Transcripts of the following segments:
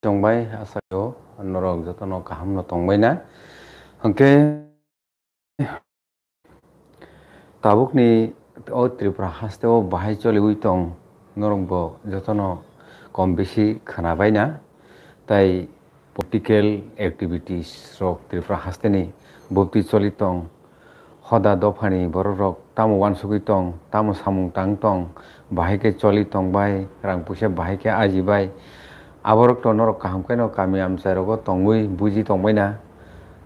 tongbai asayo norok jotono kaham no tongbai na hangke tabukni o Tripura haste o bahai choli uitong norok bo jotono kom beshi khanabai na tai political activities rok Tripura haste ni bopti choli tong hoda dofani borok tamo wansugui tong tamo samung tang tong bahai ke choli tong bai rang puise bahai ke aji bai aborok to norok kaham ke no kami amsai rogo tongui buji tongbai na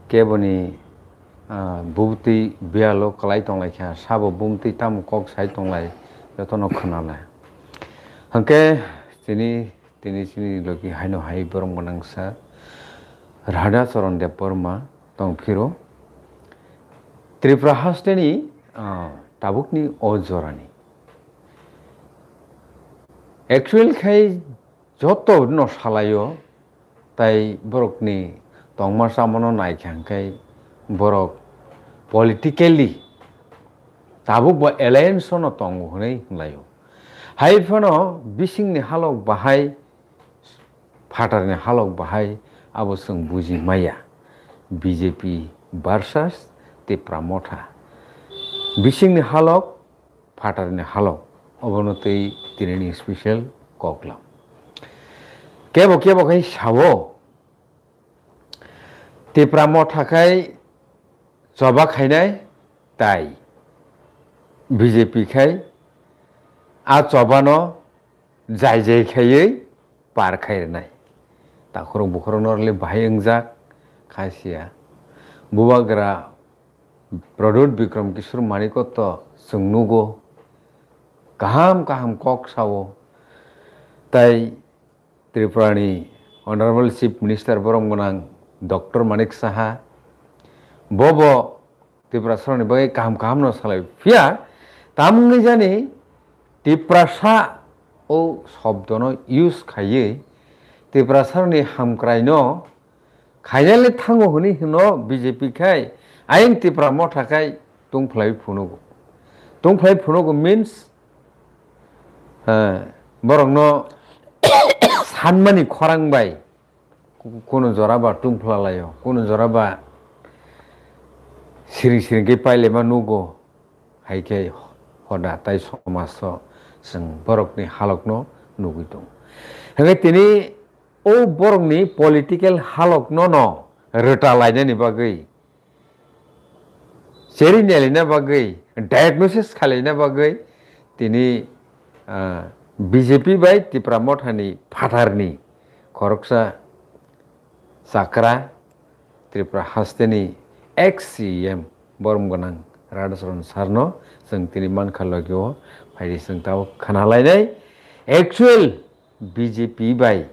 keboni bumti bialo kalai tonglai kha sabo bumti tam kok sai tonglai jotono khonala hangke tini loki haino hai borong bonangsa Radha Charan Deb Burma tong phiro Tripura haste ni tabukni ojorani actual khai joto no salayo tai borokni tongma samono naikhangkai borok politically tabuk bo alliance no tongo hunai layo hai phono bisingni halok bahai phatarni halok bahai abo sung buji maya BJP versus Tripura Motha bisingni halok phatarni halok obonotei tinini special koklam kebo kai sabo Tripura Motha kai joba khainai tai BJP khai a chobano jai khaiयै par khairnai takhorong bukhorong norle bahai engjak khasia bubagra Pradut Bikram Kishore Manikoto sungnugo kaham kok sawo tai Tripurani Honorable Chief Minister borong gonang Dr. Manik Saha bobo Tripura Saroni bagai kaham no salai fia tamni jani Tripura sa o shobdono use khaiयै Tripura Saroni hamkrai no khainale thango huni hino BJP khai aing Tripura Motha khai tungphlai phunogo means borong no sanmani khorang bai kono joraba tungphlalayo kono joraba siring ke paile ma nugo haike hoda tai somaso sing borokni halokno nugui dong henge tini o borokni political halokno no reta lainani bagui seri nelina bagui diagnosis khalina bagui tini BJP bai Tripura Mothani phatarni khoroksa Sakra Tripura hasteni ex-CM borom gonang Radha Charan Sarno जों tini mankhalogyo phaidi जों tao khanalainai actual BJP bai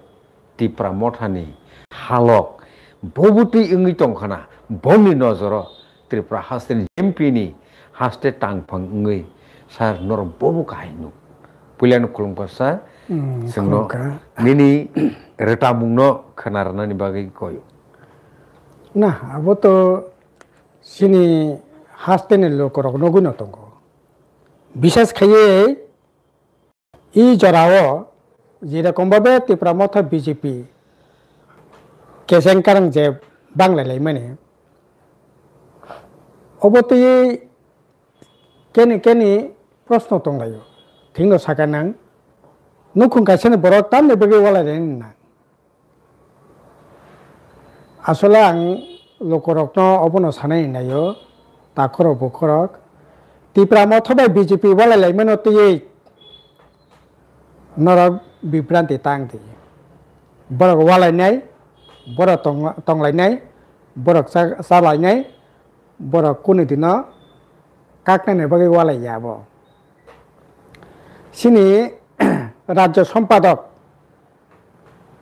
Tripura Mothani halok bobuti ingui tongkhana bomni nojoro Tripura hasteni MP ni haste tangphang ingui sar nor bobu kainu pulian khulungpasa जोंनो nini retamungno khanarnani bagai koyo na abo to sini hasteni lokorok noguno tongo বিশেষ খাইয়ে এই জরাও যেরকম ভাবে Tripura Motha BJP কেসেংকারং যে বাংলাইলাই মানে অবতই কেনি প্রশ্ন তংলাयो থিংনো সাকানাং নুখুং কাছেনে বড় তামনে বেগে ওয়ালাইলেন না আসলে আং লোকরকনো অবনো সানাই নাयो তাখরক বখরক Tripura Motha bai BJP walalai manotei norok bibranti tangti borok walainai borok tonglainai borok salainai borok kunidino kaknane bagai walai yabo sini Rajya Sampadok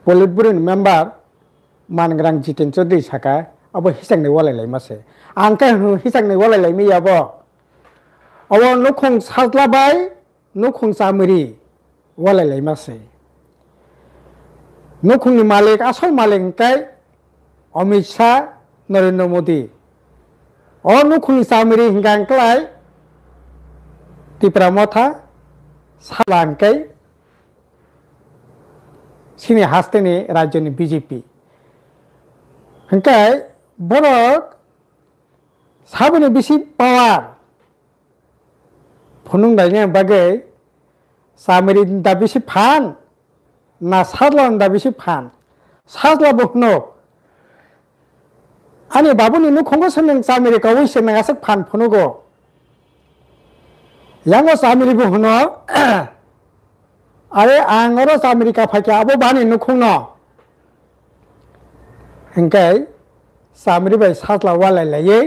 Politburo member Mangrang Jiten Chaudhary saka abo hisangni walailai mase angkai hisangni walailai mi yabo awo nukhung saslabai nukhung samiri walalai mase nukhungni malik asal malik kai Amit Shah Narendra Modi o nukhungni samiri hinggang klai Tripura Motha salang kai sini haste ni rajyo ni BJP hingkai borok sabuni bisi power phunung daine bagai samiri da bisi phan na sadlan da bisi phan sadla bokno ani babuni nu khongo sameng samiri ka wise na asak phan phunugo yango samiri bo hono are angoro samiri ka phakya abo bani nu khongno hingkai samiri bai sadla walai laye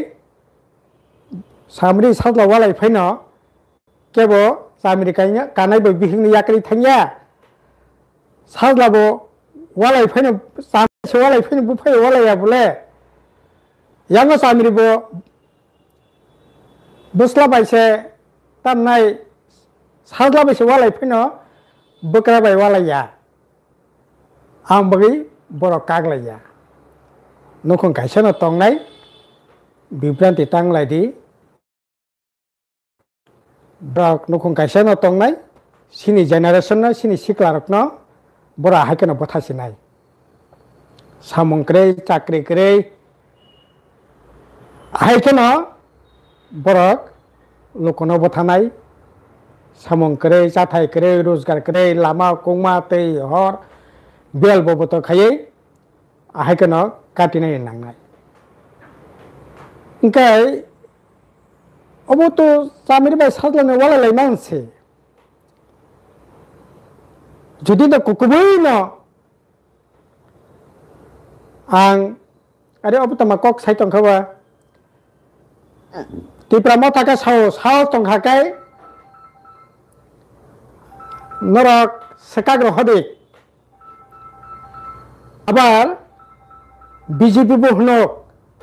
samiri sadla walai phaino kebo samiri kainya kanai bai bihing yakri thanya sadla bo walai phaino samiri walai phaino bu phai walai ya bule yango samiri bo busla bai se tamnai sadla bai se walai phaino bukra bai walai ya ang bagi borok kaglai ya nukong kaisa no tongnai bibranti tanglai di brok nukong kaisa no tongnai sini generation no sini siklarok no bora haikeno bothasinai samung krei chakri krei haikeno borok lokono bothanai samung krei chathai krei rozgar krei lama kongma tei hor bel boboto khaye haikeno katinai nangnai hingkai obo to samiri bai sadlane walalai manse jodi da kukubui no ang are obo tama kok sai tong khawa tipra mo thaka sao tong khakai norok sekagro hodik abar BJP bo hono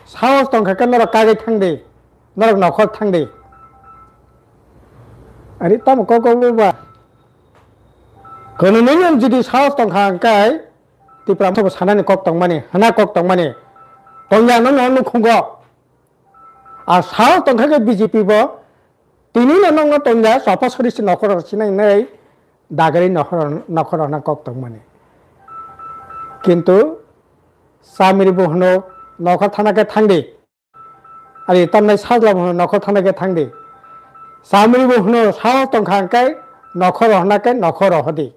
saos tong khakan norok kagai thangde norok nokhor thangde ari tam ko ba kono nyon jidi saos tong khangkai tipram thob sanani kok tong mani hana kok tong mani tongyang no no khungo a saos tong khakai BJP bo tini no no tongya sapa sorisi nokhor sinai nei dagari nokhor na kok tong mani kintu samiri bo hono nokhor thanake thangde ari tamnai sadla bo nokhor thanake thangde samiri bo hono saos tong khangkai nokhor honake nokhor hodi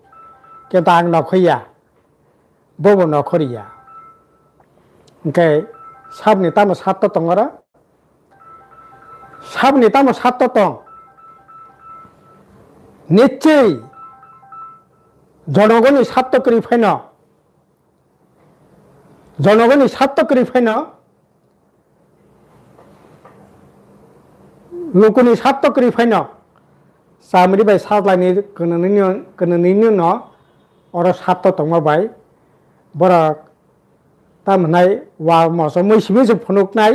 kintu ang nokhoya bobo nokhoriya hingkai sabni tamo satto tongora sabni tamo satto tong nichei জনগণের স্বার্থ করি fine জনগণের স্বার্থ করি fine লোকনি স্বার্থ করি fine সামরি by সাতলানি কোননিনি ন or স্বার্থ তংবাই বরক তামনাই ওয়া মসম মইসিমিসে ফনুকনাই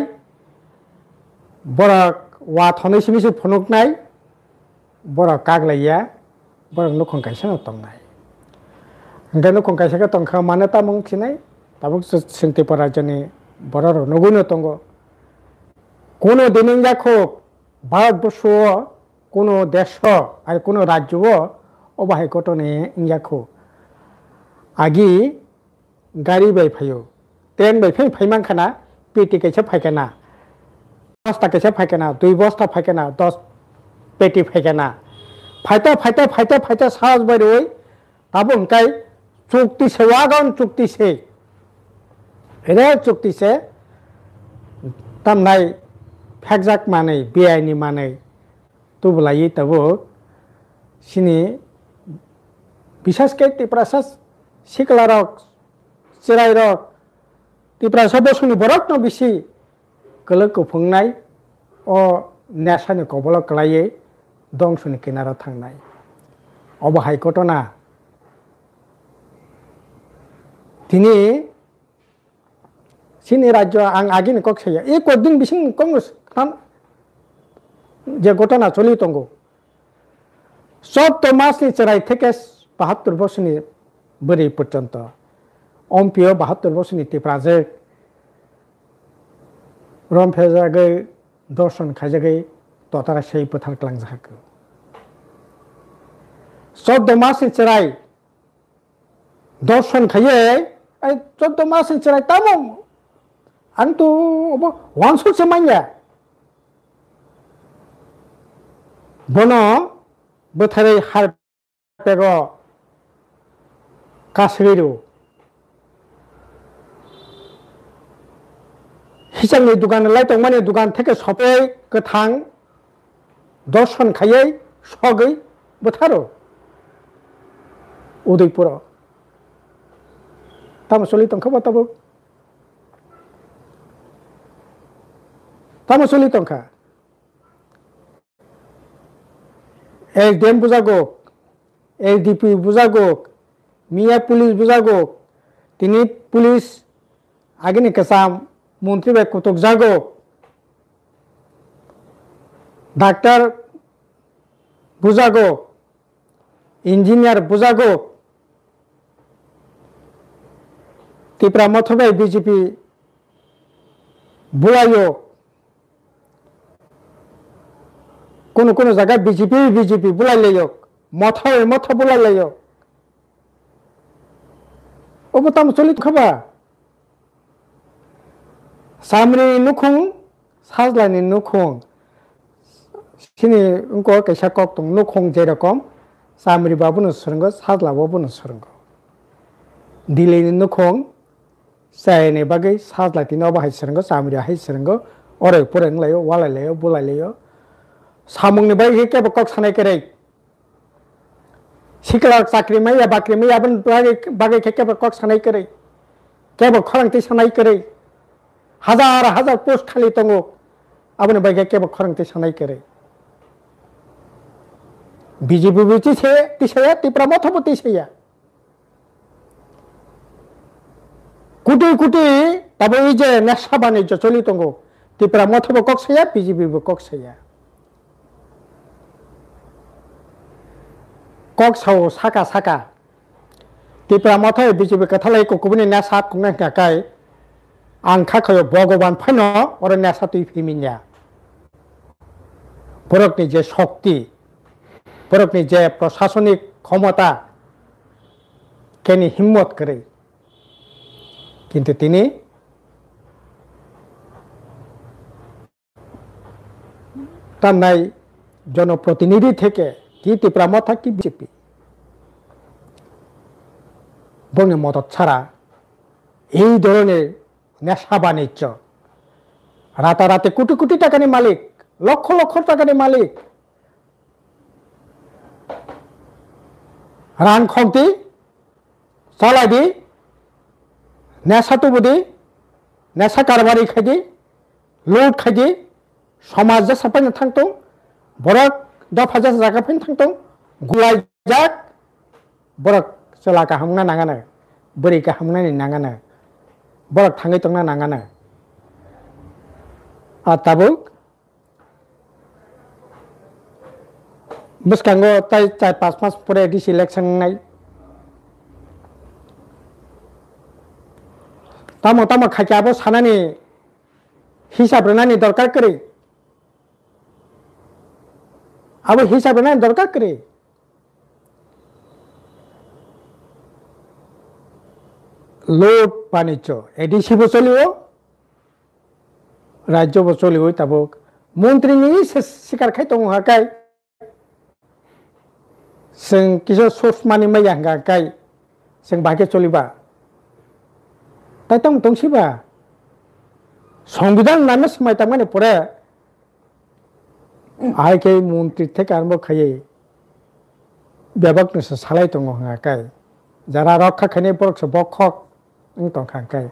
বরক ওয়া থনৈসিমিসে ফনুকনাই বরক কাগলাইয়া বরক নখং কাইসানো তংনাই hingkai nukong kaisa ka tongkha mane tamung sinai tabuk singti parajani boror nuguno tongo kono dining jakho bharatbosho kono desho ar kono rajyo obahe gotone ingjakho agi gari bai phayo ten bai phaimang khana peti kaisa phaikana bosta kaisa phaikana dui bosta phaikana 10 peti phaikana phaita sahas bai roi tabung kai চুক্তি সে wagon চুক্তি সে এরা চুক্তি সে তামনাই ফেকজাক মানে বেআইনি মানে তুবলাই তবু সিনি বিশেষকে ত্রিপুরাসাস সিকলা rock চিরাই rock Tripurasa বসুনি বরক ন বেশি গলো কুফুংনাই ও নেশানি কবল কলাইয়ে দংশনি কিনারা থাংনাই অবহাই ঘটনা তিনি sini রাজ্য আং আগিনি কক সেয়া এই কদিন বিসিং কংগ্রেস খান যে ঘটনা চলি তঙ্গ 14 মাসনি চরাই থেকে 72 বছরনি বরি পর্যন্ত অম্পিও 72 বছরনি ত্রিপুরাজে রমফেজাগে দর্শন খাজাগে ততারা সেই পথার ক্লাং যাহাকে 14 মাসনি চরাই দর্শন খাইয়ে এই 14 মাসের চেরাই তামো আং তো ওয়ানসুলসে মাইয়া বনো बोथारै हार पेगो कासरिरु हिसांनि दुकान लाइटं माने दुकान थेके सपे गोथां दर्शन खायै सगै बोथारो उदयपुर तामसलि तंखा बताबो तामसलि तंखा एसडीएम बुजागोक एसडीपी बुजागोक मिया पुलिस बुजागोक तिनी पुलिस आगे केसाम मंत्री बे कुतुक जागोक डॉक्टर बुजागोक इंजिनियर बुजागोक त्रिपुरा मथबाई बीजेपी बुलायो কোনো কোনো জায়গায় বিজেপি বুলাই লাইক মথ বুলাই লাইক অবতাম চলিত খাবা সামনে নুখুং সাজলানি নুখুং সিনি উনকো কাইসা কক দं নুখুং যেরকম সামরি বাবুনো সরঙ্গ সাজলা বাবুনো সরঙ্গ দিলেনি নুখুং সাইনে বাগै সাজলাতি न बाहाय सरঙ্ग सामरि हाय सरঙ্ग अरे फोरोंलायो वालायलायो बुलायलायो सामुंनि बाय के बकक सानाय करे सिकला चाकरी मैया बाकरी मैया बन बागे के बकक सानाय करे के बखरंति सानाय करे हजार हजार पोस्ट खाली दंगो आबने बागे के बखरंति सानाय करे बीजेपी बिचि से तिसया तिप्रा मथबो तिसया कुटी कुटी तब जे नेशा बानिज्य चलि दंगो तिप्रा मथबो कक्सया बीजेपी बो कक्सया कक्साव साका साका त्रिपुरा मथाय बीजेपी कथालाई कुकुबनि नेशा कुंनाय काकाय आं खाखयो भगवान फैनो और नेशा तुई फिमिन्या बरकनि जे शक्ति बरकनि जे प्रशासनिक क्षमता केनि हिम्मत करे किन्तु तिनी तानाय जनप्रतिनिधि थेके कि त्रिपुरा मथा कि बीजेपी बंनि मदद छाड़ा এই ধরনের নেশা বাণিজ্য রাতারাতি কোটি কোটি টাকার মালিক লক্ষ লক্ষ টাকার মালিক রান খন্তি চালাইদি নেশা তুবুদি নেশা কারবারি খাইদি লুট খাইদি সমাজ সাপাইनो थांतो बरक दफा जागा फैनो थांतो गुलाय जाक बरक चला गाहामना नाङानो बोरै गाहामनानै नाङानो बरक थाङै तंना नाङानो ताबो बसकांगो ताय 4-5 मास परे डिसि इलेक्शन नाय तामो तामो खाइकाबो सानानि हिसाब रोनानि दरकार करे अब हिसाब रोनानि दरकार करे लोट बाणिज्य एडिसिबो चलियो राज्यबो चलियो ताबो मन्त्रिनि सिकार खायतं हाकाय जों किसो ससमानि मैया हाकाय जों बाके चलिबा ताइतं तंसिबा संविधान नामे समायता माने परे आइके मन्त्रि থেকে आरम्भ खायै बेबाकनोसो सालायतं हाकाय যারা রক্ষা খানে পরক্ষ বক্ষক তংখাঙ্কাই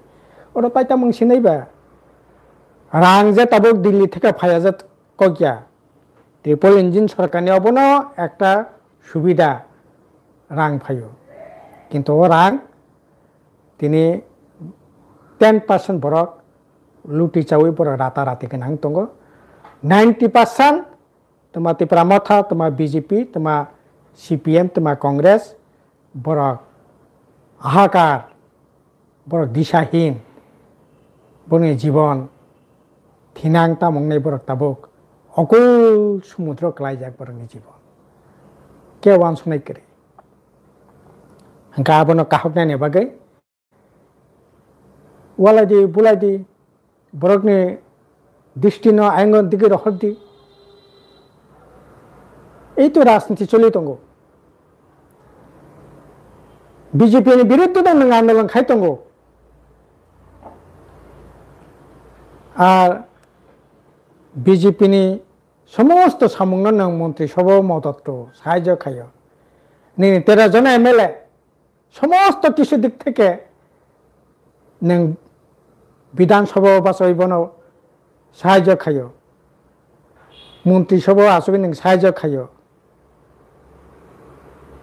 ওরা পাইতা মংসিনাইবা রাং যে তাবক দিল্লি থেকে ফায়া যে কগিয়া ট্রিপল ইঞ্জিন সরকারনি অবনো একটা সুবিধা রাং ফাইও কিন্তু ও রাং তিনি 10% বরক লুটি চাউই বরক রাতারাতি নাং দङ 90% তোমা त्रिपुरा मथा তোমা बीजेपी তোমা सीपीएम তোমা कांग्रेस बरक हाहाकार बरक दिशाहीन बरनि जीवन थिनांता मंगनाय बरक ताबक अकुल समुद्र क्लाइजाक बरनि जीवन के वानसनाय करे hangka abono kahoknani bagai walaidi bulaidi borokni distino aingon dike rohdi এই তো রাজনীতি চলে তঙ্গো বিজেপি ni বিরুদ্ধে নং আন্দোলন খাই তঙ্গো আর বিজেপি ni সমস্ত সামগ্র নং মন্ত্রী সব মদত সাহায্য খায় নি 13 জন এমএলএ সমস্ত কিছু দিক থেকে নং বিধানসভা বাসইবন সাহায্য খায় মন্ত্রী সভা আসবে নং সাহায্য খায়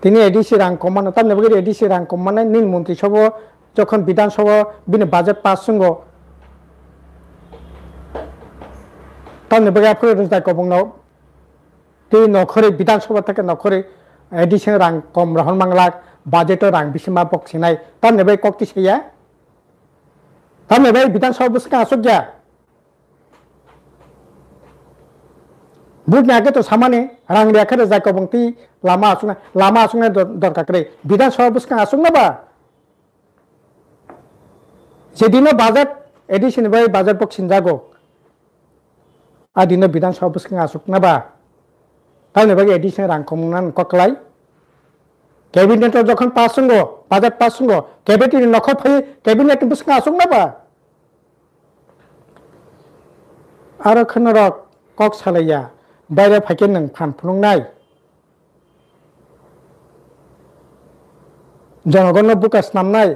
তিনি এডিসি রাং কমানো তার নেবে এডিসি রাং কমানো নিন মন্ত্রী সভা যখন বিধানসভা বিনে বাজেট পাস সঙ্গ তার নেবে আপনার রোজগার কবংনাও তুই নখরে বিধানসভা থেকে নখরে এডিসি রাং কম রহন মাংলাক বাজেট রাং বিসিমা বক্সিনাই তার নেবে কক্তি সেইয়া তার নেবে বিধানসভা বসকে আসুক যা বুঝনে আগে তো সামানে রাং রেখে যায় কবংতি লামা আসুক দরকার করে বিধানসভা বসকে আসুক না বা যেদিনও বাজেট এডিশন বাই বাজেট বক্সিন যাগো আর দিনও বিধানসভা বসকে আসুক না বা তাহলে বাকি এডিশন রাং কমনান ককলাই ক্যাবিনেটর যখন পাস সঙ্গ বাজেট পাস সঙ্গ ক্যাবিনেট নখর ফাই ক্যাবিনেট বসকে আসুক না বা আর ওখানে কক সালাইয়া বাইরে ফাইকে নং ফান ফুলুংনাই জনগণ বুকাস নামনাই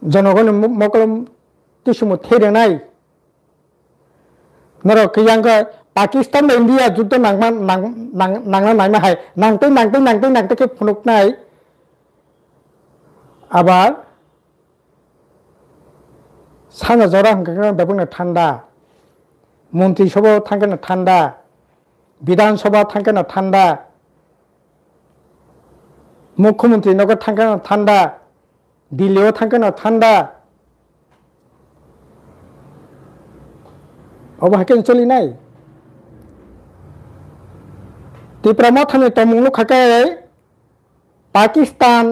জনগণ মকলম কিসুমু থেরেনাই নর কিয়াঙ্গা পাকিস্তান ইন্ডিয়া যুদ্ধ নাংনা নাইমা হাই নাংতে ফুনুকনাই আবার সানা জরা হাঙ্কা বেবুংনা ঠান্ডা মন্ত্রিসভা থাকে না ঠান্ডা বিধানসভা থাকে না ঠান্ডা মুখ্যমন্ত্রী নগর থাকে না ঠান্ডা দিল্লিও থাকে না ঠান্ডা অবহাকে চলি নাই ত্রিপুরা মথানে তমুলু খাকে পাকিস্তান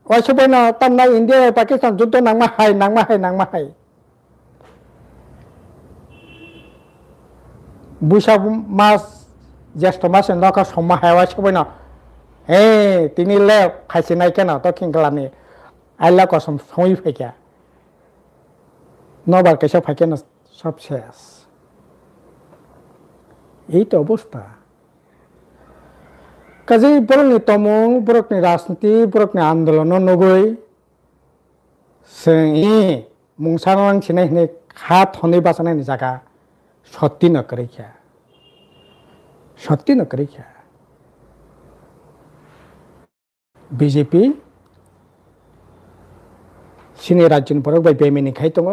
ওইসবে না তান্না ইন্ডিয়া পাকিস্তান যুদ্ধ নাংমা হাই বৈশাখ মাস জ্যেষ্ঠ মাস নকা সমা হাওয়া সবাই না তিনি লে ফাইসে নাই কেন দক্ষিণ কালামে আইলা কসম সময় ফাইকা নবার কেসে ফাইকে না সব শেষ এই তো অবস্থা কাজে বরকনি তমং বরকনি রাজনীতি বরকনি আন্দোলন নগৈ মুংসাং সিনাই খা থনে বাসানাই জায়গা সত্যি নকরে বিজেপি সিনে রাজ্যনি বরক বাই বেমিনি খাই দङ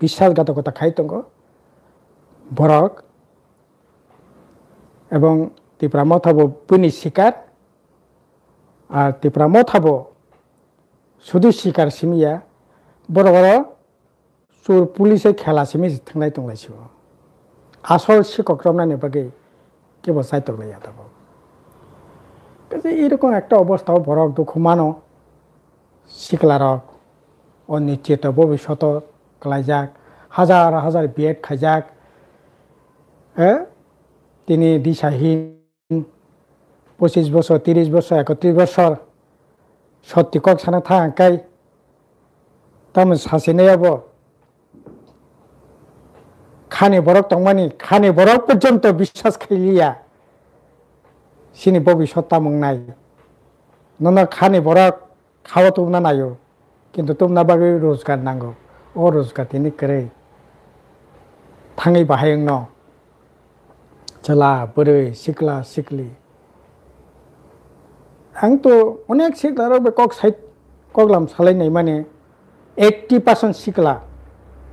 বিশ্বাসঘাতকতা খাই দङ বরক এবং ত্রিপুরা মথাবো পুনি শিকার আর ত্রিপুরা মথাবো শুধু শিকার সিমিয়া বড় বড় চোর পুলিশে খেলা সিমি থাंनाय दंलायसो আসল শিক্ষক রমনানি বাকি কেবল চাই তগলাইয়া থাকো কাজে এরকম একটা অবস্থাও বড় দুঃখ মানো শিকলারক অনিশ্চিত ভবিষ্যৎ কলাইজাক হাজার হাজার বিএড খাইজাক তিনি দিশাহীন 25 বছর 30 বছর 31 বছর সত্যি কক সানা থাকাই তামে সাসিনেয়াবো খানে বরক তংমানি খানে বরক পর্যন্ত বিশ্বাস খাইলিয়া সিনি ভবিষ্যৎ তামং নাই ননা খানে বরক খাওয়া তোমরা নাইও কিন্তু তোমরা বাকি রোজগার নাঙ্গো ও রোজগার তিনি করে থাঙै বাহায়ং ন चला बोरै सिक्ला सिक्ली आं तो अनेक सिक्लार कक साइड कगलाम सालायनाय माने 80% सिक्ला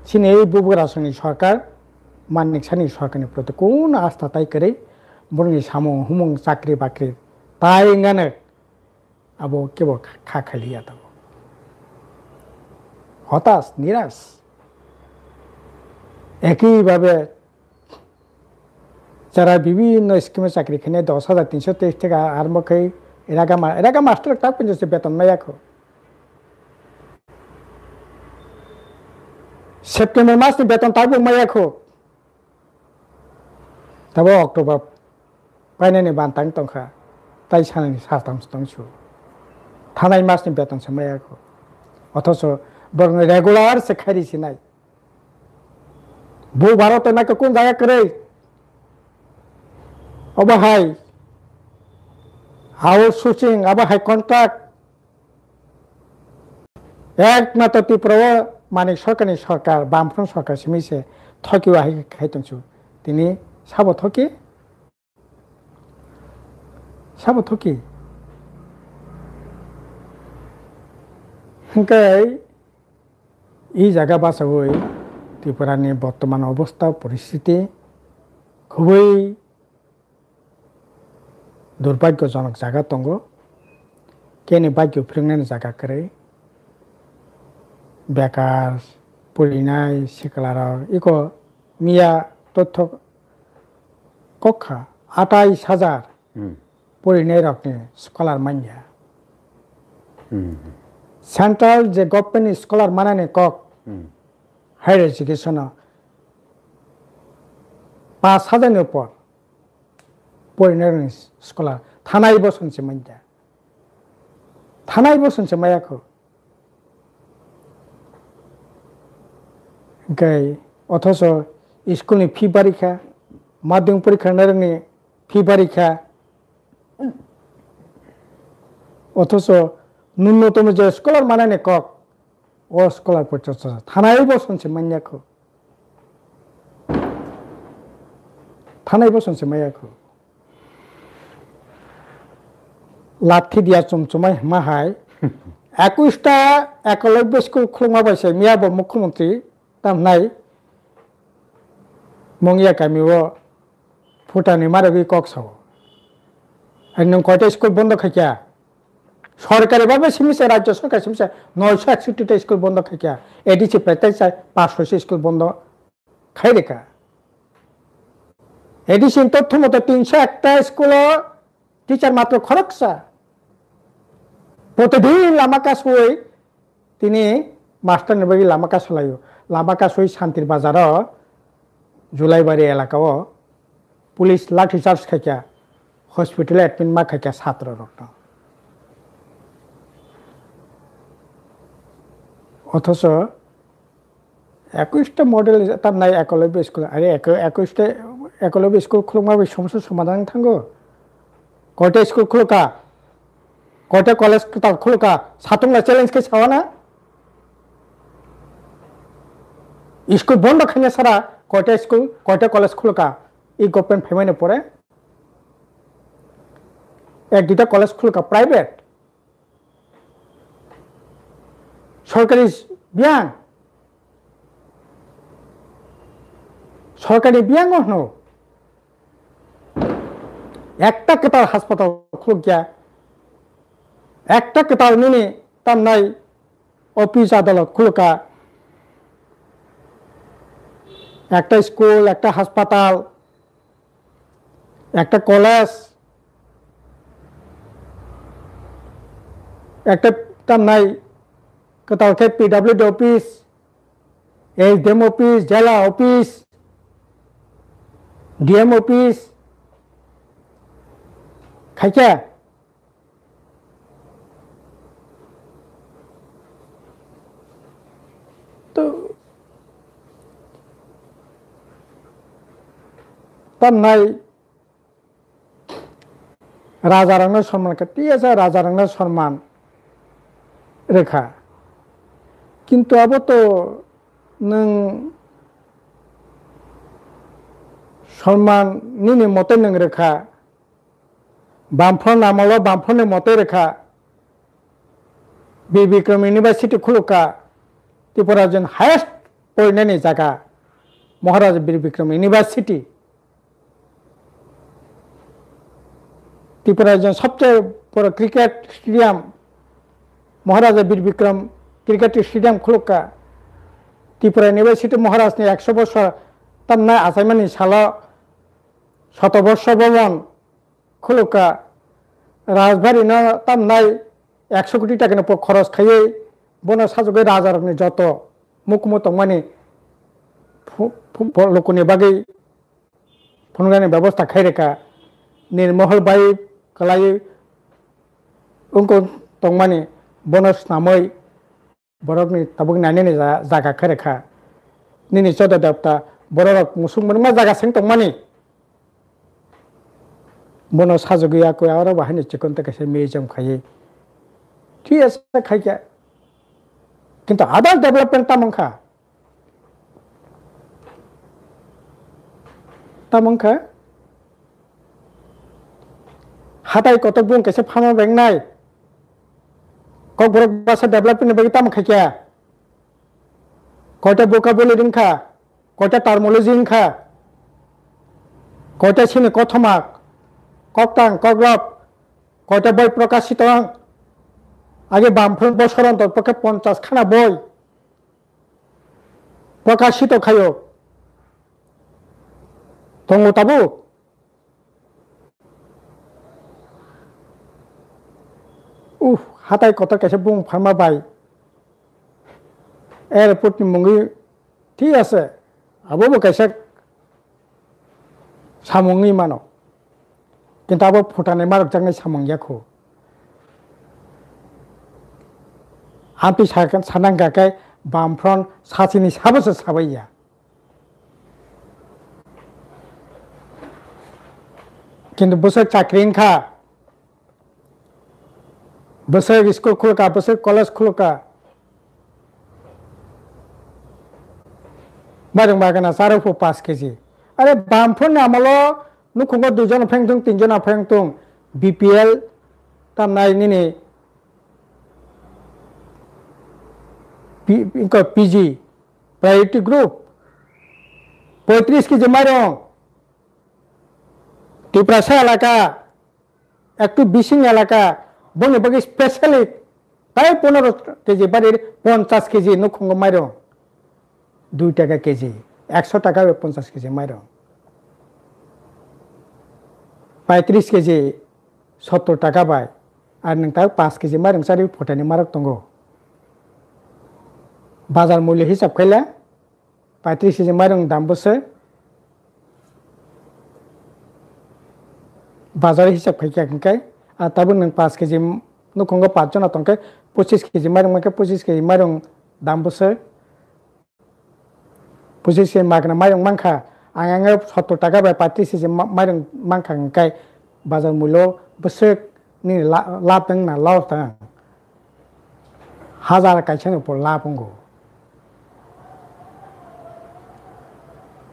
सिने बुबुरासनि सरकार मानिक सानि सरकारनि प्रति कोन आस्था ताई करे बरनि सामो हुमं चाकरी बाकरी ताइंगानो आबो केबो खाखालिया त हताश निराश একইভাবে যারা বিভিন্ন স্কিমে চাকরি খেয়ে 10,323 টাকা আরম্ভ করে এরাকা master tak penjasi beton mayako September mas ni beton tak pun mayako tabo October paine ni bantang tongkha tai sana ni satam stongchu thanai mas ni beton se mayako অথচ বরং রেগুলার সে খাইছি নাই বউ ভারতে নাকি কোন জায়গা করে অবহাই আউটসোর্সিং অবহাই কন্ট্রাক্ট একমাত্র ত্রিপুরা মানে সরকার বামফ্রন্ট সরকার সিমিছে থকি আহি খাইতংছু তিনি সাবো থকি হংকাই এই জায়গা বাঁচাবই ত্রিপুরানি বর্তমান অবস্থা পরিস্থিতি খুবই দুর্ভাগ্যজনক জায়গা দङ কেনে ভাগ্য ফিরংनायनि জায়গা করে বেকার পরিনাय सिखलाराव इको मिया तथ्य कक्षा 28,000 পরিনাय রকনি স্কলার মাইয়া সেন্ট্রাল যে গভর্নমেন্ট স্কলার মানানে কক হায়ার এডুকেশন 5,000 উপর পরিনাय স্কলার থানাই বসনছে মাইয়া থানাই বসনছে মায়াখো গাই অথচ স্কুলনি ফি পরীক্ষা মাধ্যমিক পরীক্ষা নারনি ফি পরীক্ষা অথচ ন্যূনতম যে স্কলার মানানে কক ও স্কলার পর্যন্ত থানায় বসনছে মাইয়াখো থানায় বসনছে মাইয়াখো লাঠি দিয়া চমচমাই মাহাই 21টা একলব্য স্কুল খুলমা বাইছে মিয়াব মুখ্যমন্ত্রী তাম নাই মঙ্গিয়া কামিও ফুটানি মারগি কক্সাও আর নং কয়টা স্কুল বন্ধ খাইয়া সরকারি ভাবে সিমিছে রাজ্য সরকার সিমিছে 961টা স্কুল বন্ধ খাইয়া এডিসি প্রায় 500 স্কুল বন্ধ খাই রেখা এডিসি তথ্য মতো 301টা স্কুল টিচার মাত্র খরকসা প্রতিদিন লামা কাজ হই তিনি মাস্টার নেবাগি লামা কাজ হলাইও লামা কাজ হই শান্তির বাজার জুলাইবাড়ি এলাকাও পুলিশ লাঠি চার্জ খাইয়া হসপিটালে অ্যাডমিট মা খাইয়া ছাত্র রক্ত অথচ 21টা মডেল তার নাই একলব্য স্কুল আরে 21টা একলব্য স্কুল খুলমাবে সমস্যার সমাধান থাকো কয়টা স্কুল খুলকা কয়টা কলেজ খুলকা সাতংলা চ্যালেঞ্জকে ছাওয়া না স্কুল বন্ধ খাইয়া সারা কয়টা স্কুল কয়টা কলেজ খুলকা এই গভর্নমেন্ট ফেমাইনে পড়ে 1-2টা কলেজ খুলকা প্রাইভেট সরকারি বিয়াং সরকারি বিয়াং হন একটা কেতার হাসপাতাল খুলক গিয়া একটা কেতার নিনে তার নাই অফিস আদালত খুলকা একটা স্কুল একটা হাসপাতাল একটা কলেজ একটা তার নাই কেতার পিডব্লিউডি অফিস এসডিএম অফিস জেলা অফিস ডিএম অফিস খাইছা তো তার নাই রাজা রঙের সম্মান ঠিক আছে রাজা রঙের সম্মান রেখা কিন্তু আব তো নং সম্মান নিনি মতে নং রেখা বামফ্রন্ট আমল বামফ্রন্টের মতে রেখা বীর বিক্রম ইউনিভার্সিটি খুলকা ত্রিপুরার জন হায়েস্ট পরিণানি জায়গা মহারাজা বীর বিক্রম ইউনিভার্সিটি ত্রিপুরার জন সবচেয়ে বড় cricket stadium Maharaja Bir Bikram cricket stadium খুলকা ত্রিপুরা ইউনিভার্সিটি মহারাজ নিয়ে 100 বছর তার না আসাইমানি সাল শতবর্ষ ভবন খুলকা রাজবাড়ি না তার নাই 100 কোটি টাকা খরচ খাইয়ে বন সাজগে রাজারনি যত মুখমত মানে লোকনি বাকি फुनगानि व्यवस्था खायरेखा निर्महल बाई कलाई उनको तंगमानि बनस नामै बरकनि ताबुक नानि जागा खायरेखा निनि चौद देवता बरक मुसुं मा जागा सिं तंगमानि बनस साजुगिया को आरो बाहायनि चिकन तकसे म्यूजियम खाये ठीक है खाइया किंतु आदार डेवलपमेंट तामंखा तामंखा हाथाय कत बुं कैसे फार्मा बैंक नाय कक बरक बासा डेवलपमेंट बगी तामंखा क्या कयटा बोकाबुलि रिंखा कयटा टार्मोलॉजी रिंखा कयटा सिने कथमाक ककटां कगलब कयटा बय प्रकाशित आगे बामफ्रन बছর অন্তর পক্ষে 50 খানা বই প্রকাশিত খায়ো তঙ্গ তাবু উফ হাতায় কত কাছে বুং ফার্মা বাই এয়ারপোর্ট নি মুঙ্গি ঠিক আছে আবো কাছে সামঙ্গি মানো কিন্তু আবো ফুটানে মারক জাংনি সামঙ্গিয়াখো आंपि सानांगाखाय बामफ्रन सासेनि साबोसो साबाइया किन्तु बोसोर चाकरिंखा बोसोर स्कुल खुलका बोसोर कलेज खुलका बारं बागाना सारफो 5 केजी अरे बामफ्रन नामलो नुखुंगो 2 जन फेंगतुं 3 जन फेंगतुं बीपीएल तामनाय निनि इनका पीजी प्रायोरिटी ग्रुप 35 केजी माइरं टिप्रासा एलाका एकटू बिसिंग एलाका बने बगे स्पेशली प्राय 15 केजी बारे 50 केजी नुखुंगो माइरं 2 टाका केजी 100 टाका 50 केजी माइरं 35 केजी 70 टाका बाय आर नोंता 5 केजी माइरं सारि फटानि मारक दंगो बाजार मूल्य हिसाब खायला 35 केजी माइरं दाम बोसो बाजार हिसाब खायखाय आ ताबो नों 5 केजी नुखुंगो 5 जन तंके 25 केजी माइरं माके 25 केजी माइरं दाम बोसो 25 केजी मागना माइरं मांखा आंगे 70 टाका बाय 35 केजी माइरं मांखा खाय बाजार मूल्य बोसो नि लाभ दं ना लस दं हजार कायसेनो पर लाभ होंगो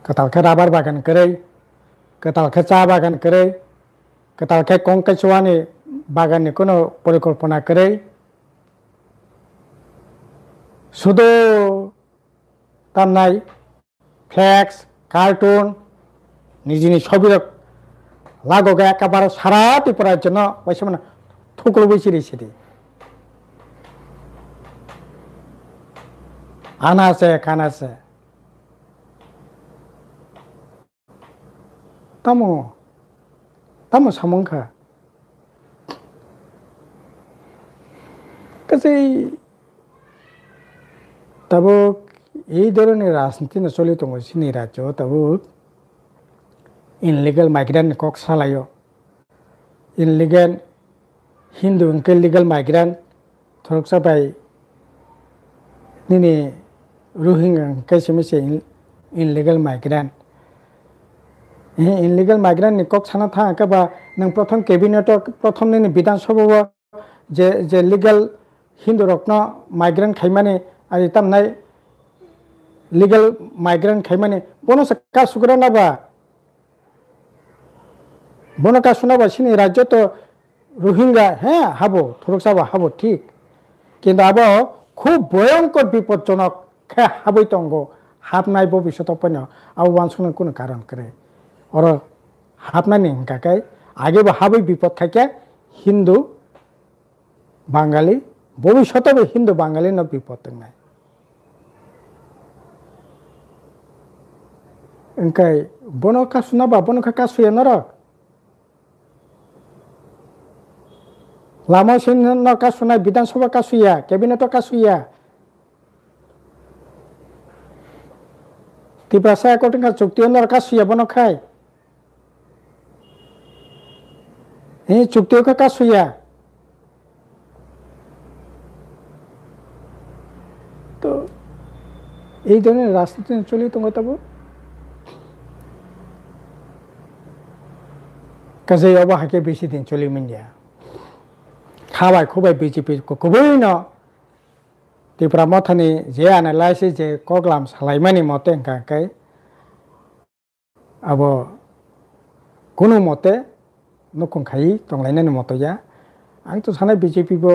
कतालखे राबार बागान करे कतालखे चा बागान करे कतालखे कंकेचुआनि बागाननि कोनो परिकल्पना करे शुधु तामनाय फ्लेक्स कार्टून निजिनि छबि लागोगा एकेबारे सारा त्रिपुरार जন্য बैसोमोन थुकलो बैसिरिसिरि आनासे कानासे तामो सामंखा কাজেই তাবো এই ধরনের রাজনীতি না চলিত সিনি রাজ্য তাবো ইনলিগেল মাইগ্রেন্ট কক সালাयो इनलिगेल हिंदू के लीगल माइग्रेंट थरक साबाय निने रोहिंग्या कैसे मिसे इनलिगेल माइग्रेंट इनलिगेल माइग्रेंट नि कक साना था कबा नों प्रथम कैबिनेट प्रथम नि विधानसभा जे लीगल हिंदू रत्न माइग्रेंट खाइमाने आरि तामनाय लीगल माइग्रेंट खाइमाने बोनस का सुग्रा नाबा बोनो का सुनाबा सिनि राज्य तो रोहिंग्या हाँ हाबो थरक साबा हाबो ठीक किन्तु आबो खूब भयंकर विपदजनक खे हाबै तंगो हाबनाय भबिष्यत पनो आबो वानसुनो कोनो कारण करे और हाबनानै हिंकाखाय आगेबो हाबै विपद थाके हिंदू बांगाली भबिष्यतबो हिंदू बांगाली न विपद दंनाय ओंखाय बोनो का सुनाबा बोनो का सुयो नरक Lama sin no kasuna bidan soba kasuya, kabineto kasuya. Tiba saya kau tinggal cukti no kasuya bono kai. Ini cukti ka kasuya. To এই ধরনের রাজনীতি চলি তো কথা বল কাজে অবহাকে বেশি দিন চলি মিন্ডিয়া খাবাই খুবই বিজেপি খুবই ন ত্রিপুরা মথানি যে আনালাইসিস যে কগলাম সালাইমানি মতে কাকাই আবো কোনো মতে নকুং খাই তংলাইনানি মতয়া আং তো সানাই বিজেপি বো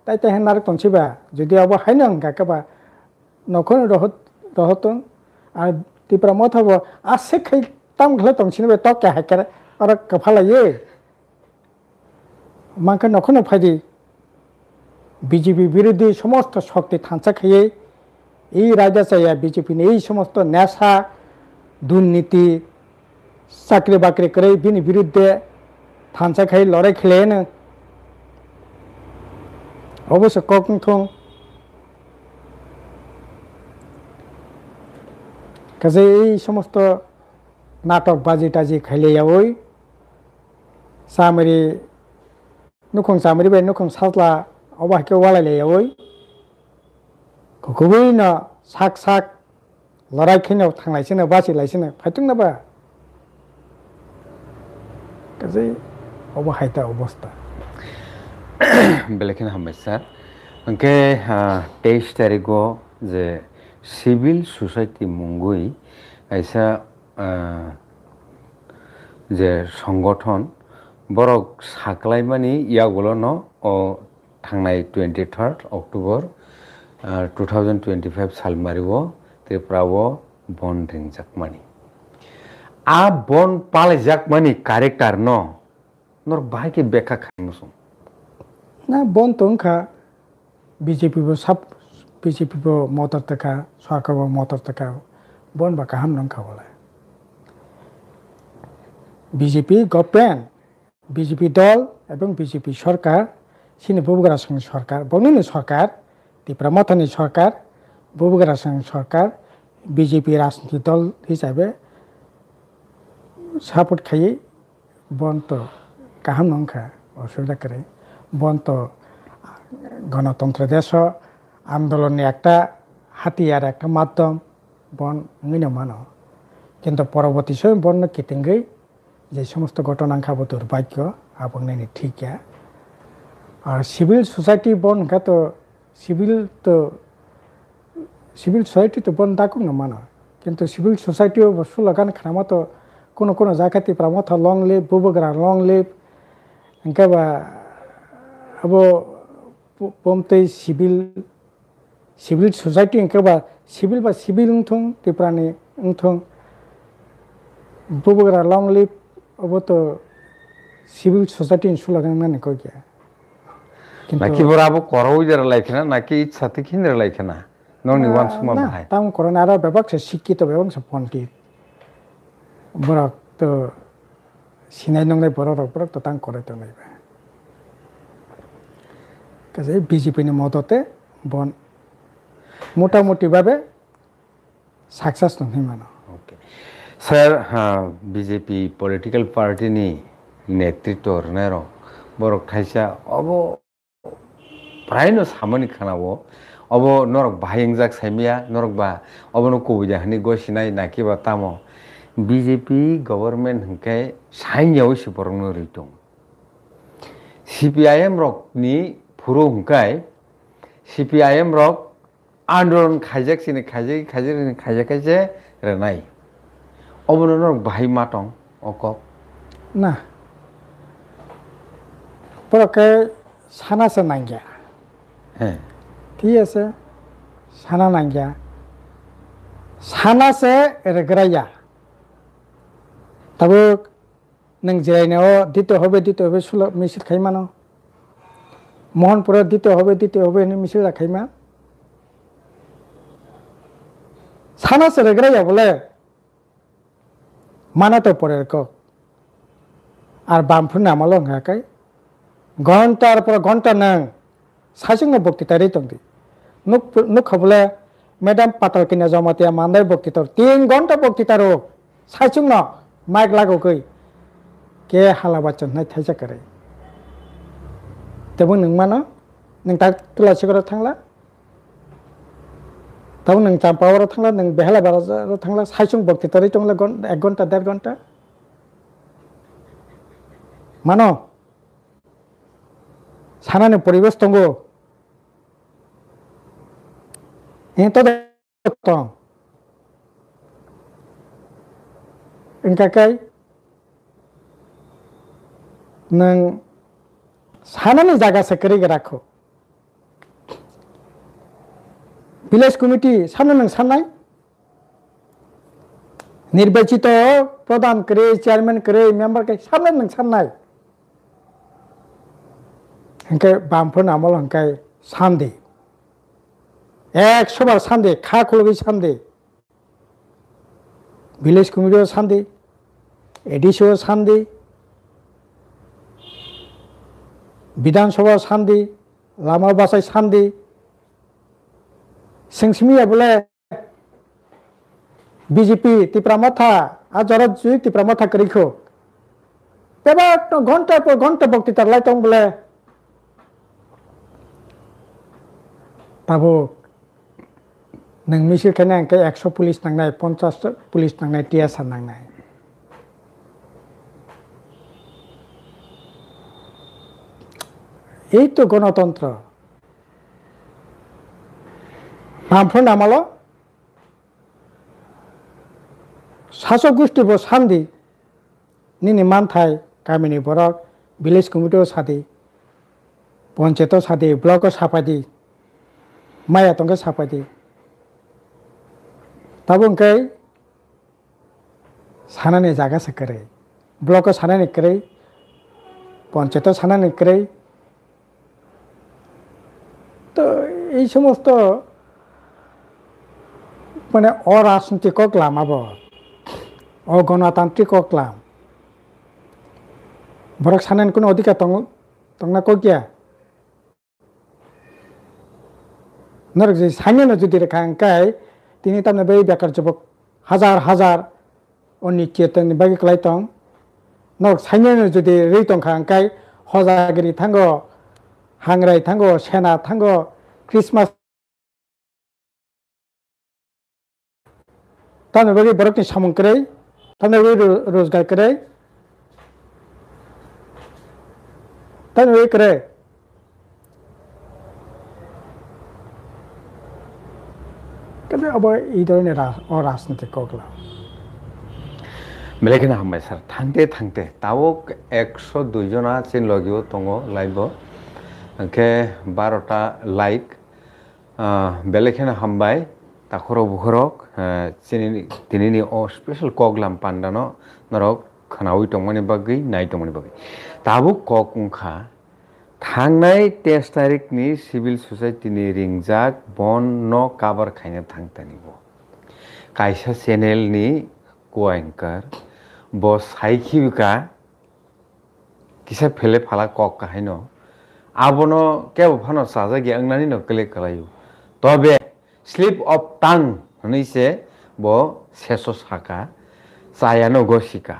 তাই তাই হেনার তনসিবা যদি আবো হাইনো কাকাবা নখন রহতন আর ত্রিপুরা মথাবো আসে খাই তাম ঘলে তংসিনবে তকে হাইকার আর কফালাইয়ে মাকে নখন ফাইদি বিজেপি বিরোধী সমস্ত শক্তি থানসা খাইয়ে এই রাজা চাইয়া বিজেপি এই সমস্ত নেশা দুর্নীতি চাকরি বাকরি করে বিনি বিরুদ্ধে থানসা খাই লড়াই খেলে অবশ্য ককথং কাজে এই সমস্ত নাটক বাজি টাজি খাইলে ওই সামরি নুখং সামরি বে নুখং সাতলা অবাহকে ওয়ালাইলে ওই খুবই না সাক সাক লড়াই খেনেও থাংলাইছিনো বাঁচিলাইছিনো ফাইতুং নাবা কাজে অবহাইতা অবস্থা বেলেখিন হামবাই স্যার ওকে 23 তারিখও যে সিভিল সোসাইটি মুঙ্গুই আইসা যে সংগঠন বরক সাকলাইমানি ইয়াগুলো ও থাंनाय 23 অক্টোবর 2025 সালমারিও ত্রিপুরাও বন রিংজাকমানি আ বন পালাইজাকমানি কারেক্টার নর বাহাইকে বেখা খাইমসুম না বন তংখা বিজেপি সাব বিজেপি মটর টাকা সরকার মটর টাকা বন বা কাহাম নংখা বলে বিজেপি গভর্নমেন্ট বিজেপি দল এবং বিজেপি সরকার সিনে ববুগারা সং সরকার বনিনি সরকার ত্রিপুরা মথানি সরকার ববুগারা সং সরকার বিজেপি রাজনীতি দল হিসাবে সাপোর্ট খাইয়ে বন তো কাহাম নংখা অসুবিধা করে বন তো গণতন্ত্র দেশ আন্দোলনের একটা হাতিয়ার একটা মাধ্যম বন মিনো মানো কিন্তু পরবর্তী সময় বন কেতেঙ্গই যে সমস্ত ঘটনা খাবো দুর্ভাগ্য এবং নাইনি ঠিক আর সিভিল সোসাইটি বন তো সিভিল সোসাইটি তো বন দাকুং না মানো কিন্তু সিভিল সোসাইটিও সুলগান খানামা তো কোনো জায়গাতে প্রামথ লং লিভ বুবগ্রা লং লিভ ইনকা বা আবো পমতে সিভিল সোসাইটি ইনকা বা সিভিল উংথং ত্রিপুরানি উংথং বুবগ্রা লং লিভ अब तो सिविल सोसाइटी सुलगान ना निको क्या नाकी बराबो करौ जरा लाइखना नाकी इच्छाते खिनर लाइखना ननि वान सुमा भाई ताम करना आरो बेबक से शिक्षित बेबक से पन्टी बरक तो सिनाय नंगले बरक तो तां करे तो नाइबा काजे बीजेपी नि मदते बन मोटामोटी भाबे सक्सेस नङै मानो okay sir BJP political party नि नेतृत्व रनेरो बरक थाइसा अब प्रायनो सामनि खानावो अब नरक बाहायंजाक साइमिया नरक बा अब न कोबिजा हनि गसिनाय नाकिबा तामो बीजेपी गवर्नमेंट हंके साइनयाव से बरंनो रितों सीपीआईएम रक नि फुरो हंकाय सीपीआईएम रक आंदोलन खाइजाक सिने खाइजाकाजे रनाय অবনর বাহাই মাটং অকক না পরকে সানাসে নাঙ্গিয়া হ্যাঁ ঠিক আছে সানা নাঙ্গিয়া সানাসে রেগরাইয়া তবে নং জিরাইনাও দিতে হবে সুল মিছিল খাইমানো মোহনপুরে দিতে হবে মিছিল খাইমা সানাসে রেগরাইয়া বলে মানা তো পরের ক আর বামফুর নামালো হাকাই ঘন্টার পর ঘন্টা নং সাইসিংনো বক্তৃতা রেতংদি নুক খাবলে ম্যাডাম পাতাল কিনা জমাতিয়া মান্দার বক্তৃতার 3 ঘন্টা বক্তৃতারও সাইসিংনো মাইক লাগোकै কে हाला बाचन नाय थाइजा करे तेबो नों मानो नों ता तुलासिगर थांला ताव नों चाम्पावर थांला नों बेहला बाजार थांला साइसुं बक्तृता रेतंला 1 घंटा 1.5 घंटा मानो सानानि परिबेश दंगो एतो दं इंकाकाय नों सानानि जागा सेक्रेटारि राखो विलेज कमिटी सामने नों साननाय निर्वाचित प्रधान करे चेयरमैन करे मेम्बर के सामने नों साननाय हंके बामफोर नामल हंके सानदे 100 बार सानदे खा खुलबी सानदे विलेज कमिटी सानदे एडिसो सानदे विधानसभा सानदे लामा बासाय सानदे सिंसमिया बोले बीजेपी तिप्रामथा आजरा जुई तिप्रामथा करिखो बेबा घंटा पर घंटा बक्तृता लाइतों बोले ताबो नों मिसिर खाने अंके 100 पुलिस नांनाय 50 पुलिस नांनाय टीएसआर नांनाय এই তো গণতন্ত্র বামফোর নামালো শাসক গোষ্ঠীব সান্দি নিনি মানথাই গাमिनि बरक विलेज कमिटियाव सादि पन्चायताव सादि ब्लकआव साफादि माया तंगे साफादि ताबो अंकै सानानि जागा सेक्रेटारि ब्लकआव सानानि करे पन्चायताव सानानि करे तो এই সমস্ত মানে অরাজনৈতিক কলাম আবো অগণতান্ত্রিক কলাম বরক সানেন কোনো অধিকার তংনা কিয়া নরক যে সাইনেন যদি রেখা আঙ্কাই তিনি তামনে बै বেকার যুবক হাজার হাজার অনিশ্চিতন বাকি ক্লাইতং নরক সাইনেন যদি রেইতং খাঙ্কাই হজাগিরি থাঙ্গ हांग्राय थांगो सेना थांगो क्रिसमास ताने बगे बरकनि सामुं करे ताने बगे रोजगार करे ताने बगे करे कदे अब इदोने राजनीति कोगला बेलेखिना हामबाय सार थांते तावक 102 जना चिन लगियो तंगो लाइबो अंके 12टा लाइक बेलेखिना हामबाय ताखरो बुखरक तिनिनि ओ स्पेशल कगलाम पान्डानो नरक खनावि तंगमानि बागै नाय तंगमानि बागै ताबु कक उंखा थांनाय 23 तारिखनि सिभिल ससाइटिनि रिंजाक बन न कभार खायनो थांतानिबो कायसा चेनेलनि को एंकर ब साइखिबिका किसा फेले फाला कक काहायनो आबनो केबो फानो साजागि आंनानि न क्लिक खालायो तबे स्लिप अफ टांग हनैसे ब सेसो साका सायानो गसिका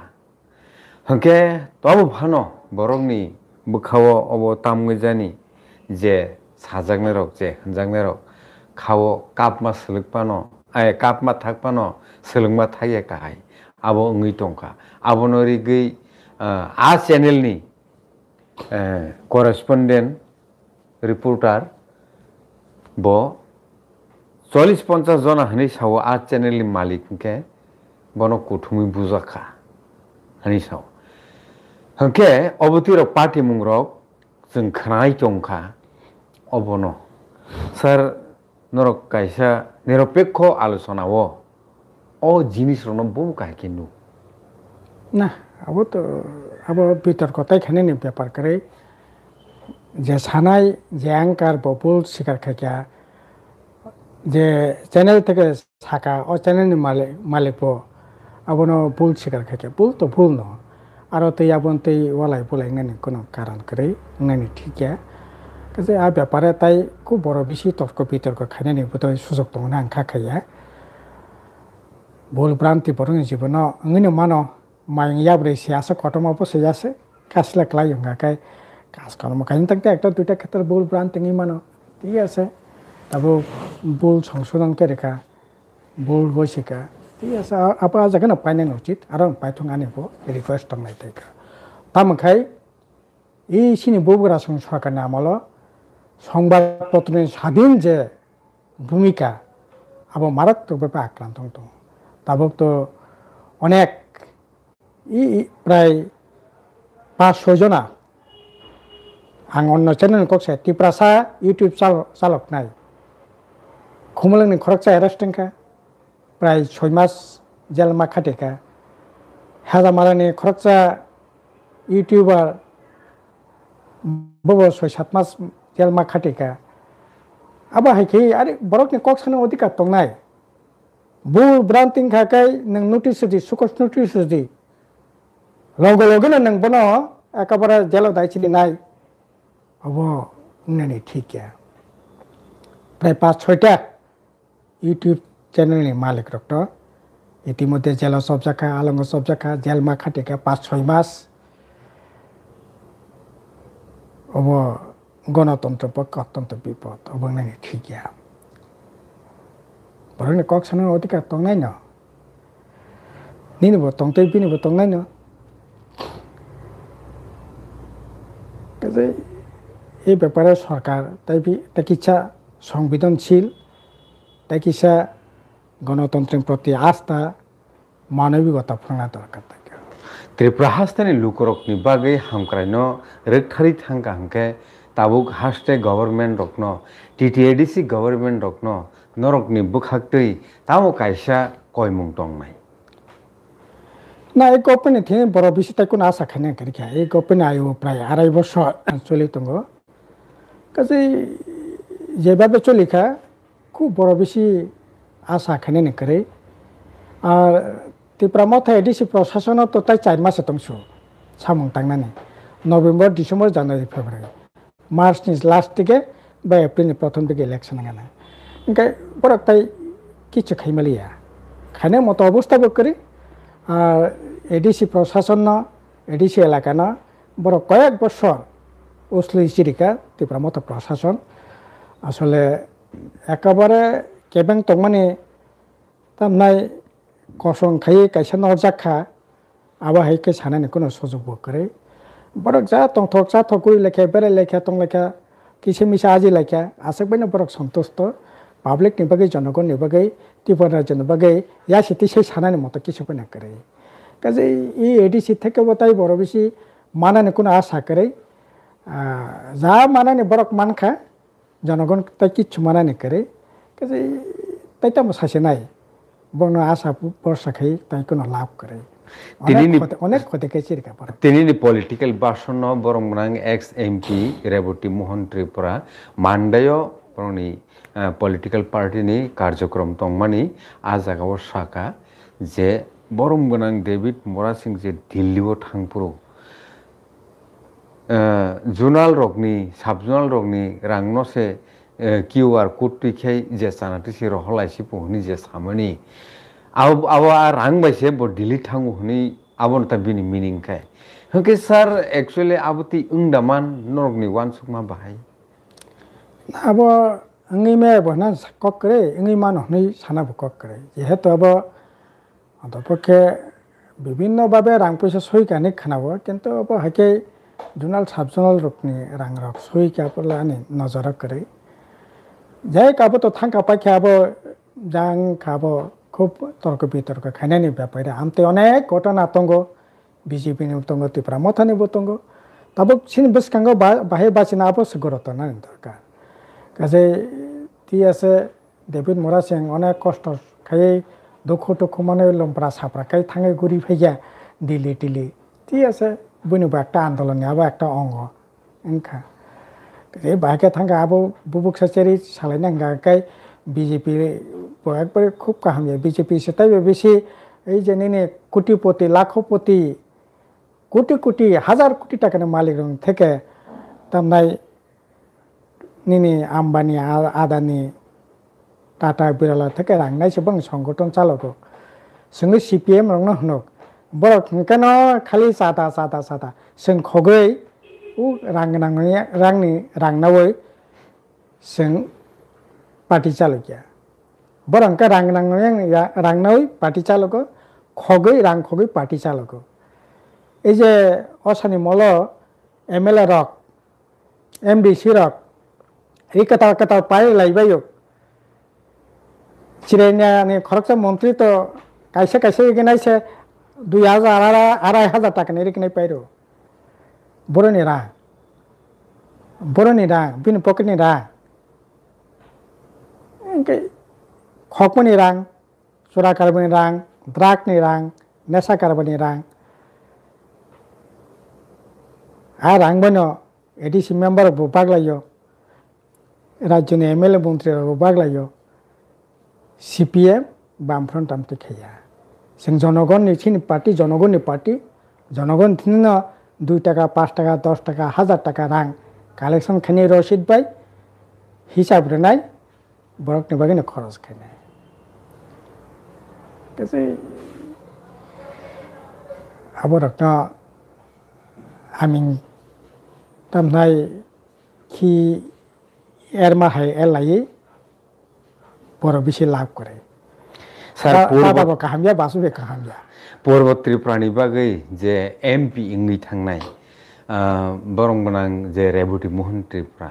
हंके तबो फानो बरंनि बुखावो अबो तामगैजानि जे साजागने रक जे हनजागने रक खावो कापमा सलुकपानो कापमा थाकपानो सोलोंमा थाये काहाय आबो ओंगै तंखा आबोनो रिगै आ चेनेलनि करेस्पन्डेंट रिपोर्टार ब 40-50 जना हनै साव आ चेनेलनि मालिक के बनो कुथुमि बुजाखा हनै साव हंके अबतिर पार्टी मुंग्रक जों खनाय तंखा अबनो सर नरक कायसा निरपेक्ष आलोचनाओ ओ जिनिस रनो बम काहे किनु ना अब तो अब बितर्कताय खाने ब्यापार करे जे सानाय जे एंकार बबुल शिकार खाया जे चैनल থেকে साका ओ चैनल नि मालिक बो अब नो बुल शिकार खाया बुल तो बुल न आरो तै आबन तै वालाय बोलाय नानि कोनो कारण करे नानि ठीक है কাজে आ ব্যাপারে তাই খুব বড় বেশি তর্ক বিতর্ক খাইনানি বোধহয় সুযোগ দङ ना आंखा खाया भुल भ्रान्ति बरं जीवन ngino mano মাইং ইয়াবরে সিয়াসে কটমা বসে যাচ্ছে কাসলা ক্লাই হঙ্গাকাই কাজ কর্ম কাহিনী থাকতে একটা দুইটা ক্ষেত্রে ভুল ভ্রান্তি মানো ঠিক আছে তারপর ভুল সংশোধন করে রেখা ভুল হয়েছিকা ঠিক আছে আপনার জায়গায় পাইনান উচিত আর পাইথং আনিব রিকোয়েস্ট দंनाय থাকা তামখাই এই সিনি বগুড়া সরকারनि আমল সংবাদপত্রের স্বাধীন যে ভূমিকা আবার মারাত্মকভাবে আক্রান্ত দं তারপর তো অনেক প্রায় 5-6 জনা आं अন্য চ্যানেল কক্সে টিপ্রাসা ইউটিউব চালক নাই খুমলংনি খরকচা এরেস্টেंखा প্রায় 6 মাস জেলমা খাটেকা হাজামারানি খরকচা ইউটিউবার বব 6-7 মাস জেলমা খাটেকা আবা হাইকে আরে বরকনি কক্সনে অধিকার দं নাই ভুল ভ্রান্তিं খাকাই नों নোটিস দি সুকস নোটিস দি লগে লগে नों বনো একেবারে জেল দাইছিলি নাই अब उन्होंने ठीक है प्राय 5-6टा यूट्यूब चैनल मालिक रक्त इतिमध्य जेल सब जाखा आलंग सब जाखा जेल मा खाटेका 5-6 मास अब गणतंत्र पक्ष अत्यंत विपद अब उन्होंने ठीक है बरंनि कक्सन अधिकार दंनाय न निनबो दंतै बिनबो दंनाय न এই ব্যাপারে সরকার তাই কিচ্ছা সংবেদনশীল তাই কিচ্ছা গণতন্ত্রের প্রতি আস্থা মানবিকতা ফোনা দরকার থাকে Tripura হাস্তানি লুকরকনি বাগै হামক্রাইনো रेगथारि थांका हांके Tabuk हास्टे government रकनो TTADC government रकनो नरकनि बुखाक्तै तामो कायसा कयमुं दंनाय না এই গভর্নমেন্ট থেকে বড় বেশি তাই কোনো আশা খাই না করিখা এই গভর্নমেন্ট আয়ু প্রায় 2.5 বছর চলি দङ কাজে যেভাবে চলিখা খুব বড় বেশি আশা খাই না করে আর ত্রিপুরা মথা এডিসি প্রশাসন তো তাই 4 মাসে দংছো সামুং তাंनानै নভেম্বর ডিসেম্বর জানুয়ারি ফেব্রুয়ারি মার্চनि লাস্ট দিকে বা এপ্রিলनि প্রথম দিকে ইলেকশন গানা ওকে বড় তাই কিছু খাইমালিয়া খাইনে মতো অবস্থা করে আর এডিসি প্রশাসন এডিসি এলাকা না বড় কয়েক বছর উসলি চিরিকা ত্রিপুরা মতো প্রশাসন আসলে একেবারে কেবেং তংমানি তামনাই কসং খাই কাইসা নরজাখা আবা হাইকে সানানি কোনো সুযোগ করে বড় যা তংথক যা থকুই লেখা বেড়ে লেখা তং লেখা কিসে মিশা আজি লেখা আসক বাইনা বড় সন্তুষ্ট পাবলিক नि बागै जनगण नि बागै ত্রিপুরা রাজ্যनि बागै या सिटी সেই সানানি মতো কিছু না করে কাজে এই এডিসি থেকে তাই বড় বেশি মানানি কোনো আশা করে যা মানানি বড় মানখা জনগণ তাই কিছু মানানি করে কাজে তাই তো সাসে নাই বড় আশা ভরসা খাই তাই কোনো লাভ করে অনেক ক্ষতি খাইছে তিনি পলিটিক্যাল ভার্সন বরংরাং এক্স এমপি রেবতী মোহন ত্রিপুরা মান্ডায় বরংনি पलिटिकल पार्टी कार्यक्रम दंमानि आ जागाव साका जे बरम गोनां डेभिड मरासिं जे दिल्लीआव थांपुरो जुनाल रकनि साब जुनाल रकनि रांनसे किउआर कोड तुइखाय जे सानातिसि रहलायसि पुहनि जे सामनि आव रां बायसे ब दिल्ली थांगु हनि आबनता बिनि मिनिं खाय हके सर एक्चुअली आबति उंदामान नरकनि वान सुकमा बाहाय अब अंगी में बना कक करे अंगी मान होने साना कक करे जेहेतु अब अंतपक्षे विभिन्न भावे रां पैसा सही काने खानाबो किंतु अब हाके जुनाल साब जुनाल रकनि रां रक सही कापला आनि नजर करे जाय काबो तो थांका पाखे अब जां काबो खूब तर्क बितर्क खानानि ब्यापारे आमते अनेक घटना दङ बीजेपी नि दङ त्रिपुरा मथानि दङ तब सिन बसकांगो बाहे बासिना अब सगरत ना दरकार কাজে ঠিক আছে ডেভিড মরাসিং অনেক কষ্ট খাই দুঃখ টুখ মানে লম্পরা সাপড়াকাই থাঙে ঘুরি ফেগিয়া দিল্লি টিলি ঠিক আছে বইনবো একটা আন্দোলনে আবার একটা অঙ্গ এনখা এই বাইকে থাঙ্গা আবো বুবুক সাচারি সালাইনাঙ্গাকাই বিজেপি একবারে খুব কাহাম বিজেপি সেটাই বেশি এই যে নিনে কোটিপতি লাখপতি কোটি কোটি হাজার কোটি টাকার মালিক থেকে তামনাই নিনি আম্বানি আদানি টাটা বিড়লা থেকে রাংনাই সেবাं সংগঠন চালক जोंनो CPM रंनो हनक बर केन खालि सादा सादा सादा जों खगै रांनावै जों पार्टी चालकिया बर अंका रांनावै पार्टी चालक खगै पार्टी चालक এই যে অসানি মল MLA রক MDC রক এই কথা পাই লাইবাयो চিরাইনানি খরচা মন্ত্রী তো কাইসে এখানে 2000 2500 টাকা এখানে পাইরো বড়নি রাং বিন পকেটনি রাং খকমনি রাং চোরা কারবানি রাং দ্রাগনি রাং নেশা কারবানি রাং আর রাং বনো ADC মেম্বার বাগলাইयो রাজ্যনি MLA মন্ত্রী বাগলাইयो CPM বামফ্রন্ট আমতে খাইয়া जों जनगणनि पार्टी जनगणनि पार्टी जनगण थिनो 2 টাকা 5 টাকা 10 টাকা 1000 টাকা रां कालेक्शन खाने रसिद बाय हिसाब रनाय बरकनि बागैनो खरच खाने कैसे आबरकनो आमिन तामनाय खि एरमाहाय एलायै बर बिसे लाभ करे पूर्व त्रिपुरानि बागै जे MP इंगै थांनाय बरं गोनां जे रेबुति मोहन त्रिपुरा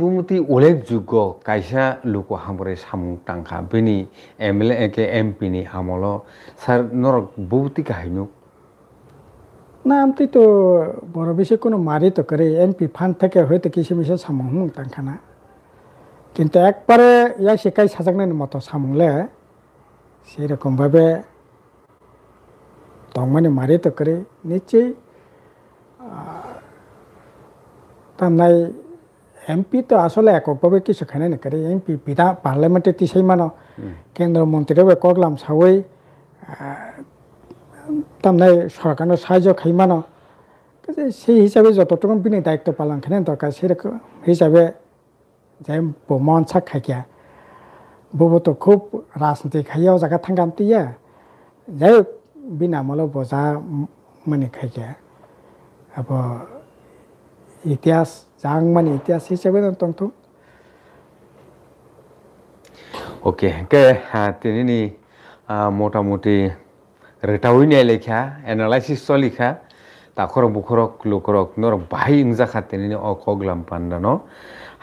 बुमुति अलेक जुग कायसा लुको हामरे सामुं टांखा बेनि MLA के MP नि आमलो सार नरक बुमुति काहिनु नाम तो बर बिसे कोनो मारि तो करे MP फान থেকে হয়তো কিছু মিছে সামুং টাंखाना কিন্তু একবারে ইয়া শিকাই সাজাগনাयनि মতো সামুংলে সেই রকম ভাবে তংমানে মারি তো করে নিশ্চয়ই তামনাই MP তো আসলে এককভাবে কিছু খানে না করে MP বিধা পার্লামেন্টে তিসাই মানো কেন্দ্র মন্ত্রীও কগলাম সাওই তামনাই সরকারের সাহায্য খাই মানো সেই হিসাবে যতটুকু বিনি দায়িত্ব পালন খানে দরকার সেরকম হিসাবে যাই মন সাক খাইয়া ববো তো খুব রাজনীতি খাইয়াও জায়গা থাঙ্গাম তিয়া যাই বিনা মল বজা মানে খাইয়া আব ইতিহাস জাং মানে ইতিহাস হিসাবে তংথু ओके के तिनी मोटामुटी रेटावैनि लेखा एनालाइसिस लिखा ताखरक बुखरक लुखरक नर बाहाय इंजाखा तिनी अखगलाम पान्दानो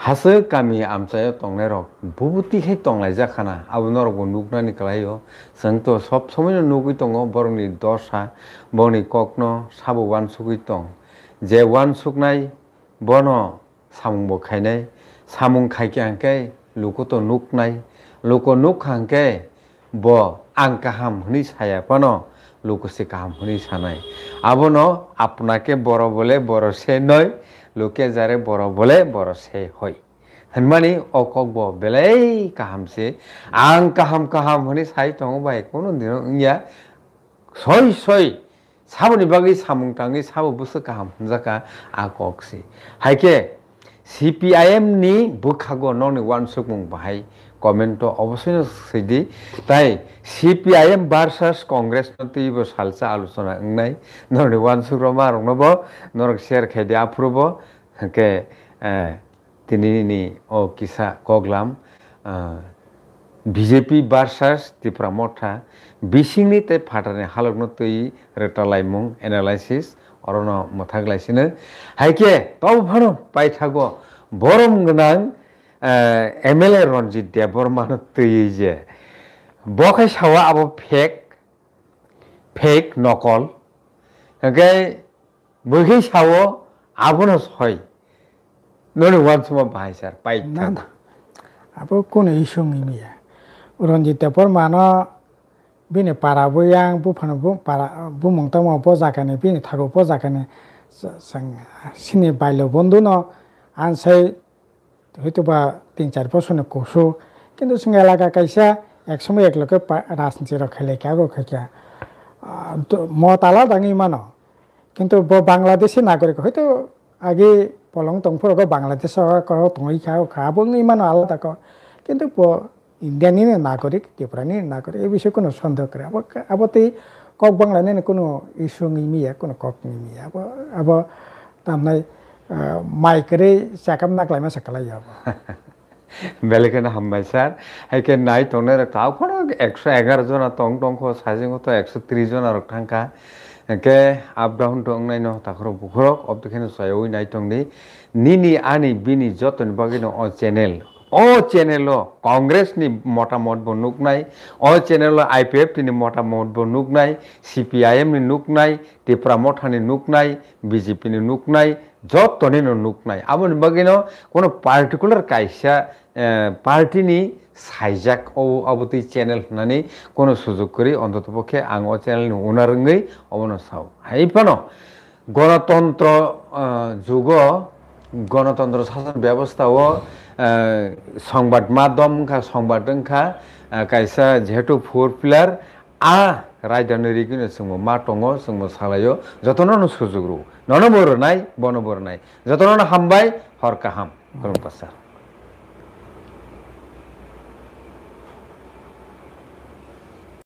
हासो गामि आमचाय तंनाय रक बुबुति हे तंलाय जाखाना आबो नरक नुकनानि कलायो जों तो सब समय नुगै दङ बरंनि दशा बनि ककनो साबो वान सुगै दं जे वान सुगनाय बनो सामुं बखायनाय सामुं खायखांकै लुको तो नुकनाय लुको नुखांकै ब आं गाहाम हनि साया बनो लुको से गाहाम हनि सानाय आबोनो आपनाके बर बोले बर से नय लोके जारे बर बोले बर से हय हनमानि अकक ब बेलै गाहाम से आं गाहाम हनि साय दङ बाय कोनो दिन इया सय साबोनि बागै सामुं टाङै साबो बुसो गाहाम हनजाका आककसे हायके CPIM नि बुखागो ननि वान सुगमुं बाहाय कमेन्ट अवश्य सैदि ताई CPIM भार्सास कांग्रेस नतीबो सालसा आलोचना अंगनाय नरनि वान सुग्रमा रंनबो नरक शेयर खायदे आफ्रुबो के तिनिनि ओ किसा कगलाम BJP भार्सास त्रिपुरा मथा बिसिंनि ते फाटाने हालकनो तै रेटालाइमुं एनालाइसिस अरनो मथागलायसिनो हायके तब भानो पाइथागो बरम गोनां MLA रनजित देबबर्मा तै जे बखाय सावा आबो फेक नकल ओके बखै सावो आबोनो सय ननि वानसमा बाहाय सार पाइथा आबो कोन इशुं मिया रनजित देबबर्मा न बिनि पाराबो यां बुफानो पारा बुमंतामा बजाखाने बिनि थागो बजाखाने जों सिनि बायलो बन्धु न आनसाय হয়তোবা 3-4 বছর কোসো কিন্তু जों एलाका कायसा एक समय एक लोग राजनीति रखेले क्या गो क्या মত আলাদাঙি মানো কিন্তু বাংলাদেশি নাগরিক হয়তো আগে পলং টংফোরক বাংলাদেশ টঙই খাবো মানো আলাদা কিন্তু ইন্ডিয়ানি নাগরিক ত্রিপুরানি নাগরিক এই বিষয়ে কোনো সন্দেহ করে আবতে কক বাংলানি কোনো ইস্যু মিয়া কোনো কক মিয়া আবো তামনাই মাইকরে চাকাম নাকলাইমা সাকালাই যাব বেলেকেন হামবাই স্যার হাইকে নাই টনের তাও কোনো 111 জন টং টংখো সাইজিং তো 130 জন আর থাকা একে আপ ডাউন টং নাই ন তাখর বুখরক অবদেখানে সায়ও নাই টং নিনি আনি বিনি যতন বাগিনো অ চ্যানেল কংগ্রেস নি মতামত বনুক নাই অ চ্যানেল আইপিএফ নি মতামত বনুক নাই সিপিআইএম নি নুক নাই ত্রিপুরা মথানি নুক নাই বিজেপি নি নুক নাই যতনি নুক নাই আবনি বাগিনো কোনো পার্টিকুলার কাইসা পার্টিনি সাইজাক ও অবতি চ্যানেল হনানি কোনো সুযোগ করি অন্ততপক্ষে আং ও চ্যানেল উনারঙ্গই অবনো সাও হাইপানো গণতন্ত্র যুগ গণতন্ত্র শাসন ব্যবস্থাও সংবাদ মাধ্যম সংবাদ কাইসা যেহেতু ফোর পিলার রাজধানী जोंबो मा दङ जोंबो सालायो जतननो सुजुग रु ननो बरनाय बन बरनाय जतननो हामबाय हर काहाम खुलुमबाय सार